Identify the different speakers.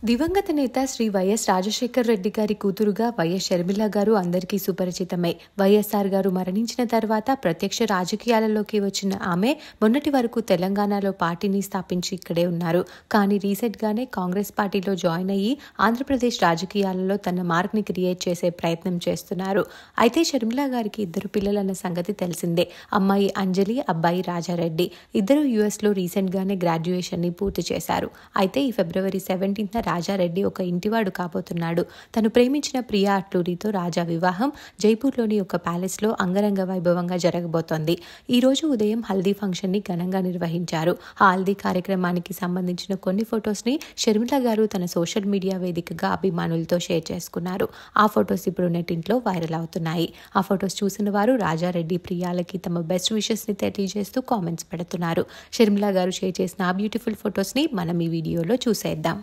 Speaker 1: దివంగత నేత శ్రీ వైఎస్ రాజశేఖర్ రెడ్డి గారి కూతురుగా వైఎస్ షర్మిల గారు అందరికీ సుపరిచితమే. వైఎస్ఆర్ గారు మరణించిన తర్వాత ప్రత్యక్ష రాజకీయాలలోకి వచ్చిన ఆమె మొన్నటి వరకు తెలంగాణలో పార్టీని స్థాపించి ఇక్కడే ఉన్నారు. కానీ రీసెంట్ గానే కాంగ్రెస్ పార్టీలో జాయిన్ అయ్యి ఆంధ్రప్రదేశ్ రాజకీయాలలో తన మార్క్ ని క్రియేట్ చేసే ప్రయత్నం చేస్తున్నారు. అయితే షర్మిల గారికి 2 పిల్లలన్న సంగతి తెలిసిందే. అమ్మాయి అంజలి, అబ్బాయి రాజారెడ్డి. ఇద్దరు యుఎస్ లో రీసెంట్ గానే గ్రాడ్యుయేషన్ ని పూర్తి చేశారు. అయితే ఈ ఫిబ్రవరి 17న రాజారెడ్డి ఒక ఇంటివాడు కాబోతున్నాడు. తను ప్రేమించిన ప్రియా అట్లూరితో రాజా వివాహం జైపూర్లోని ఒక ప్యాలెస్ లో అంగరంగ వైభవంగా జరగబోతోంది. ఈ రోజు ఉదయం హల్దీ ఫంక్షన్ ని ఘనంగా నిర్వహించారు. ఆ హల్దీ కార్యక్రమానికి సంబంధించిన కొన్ని ఫొటోస్ ని షర్మిల గారు తన సోషల్ మీడియా వేదికగా అభిమానులతో షేర్ చేసుకున్నారు. ఆ ఫొటోస్ ఇప్పుడు నెట్టింట్లో వైరల్ అవుతున్నాయి. ఆ ఫొటోస్ చూసిన వారు రాజారెడ్డి, ప్రియాలకి తమ బెస్ట్ విషెస్ ని తెలియజేస్తూ కామెంట్స్ పెడుతున్నారు. షర్మిల గారు షేర్ చేసిన ఆ బ్యూటిఫుల్ ఫొటోస్ ని మనం ఈ వీడియోలో చూసేద్దాం.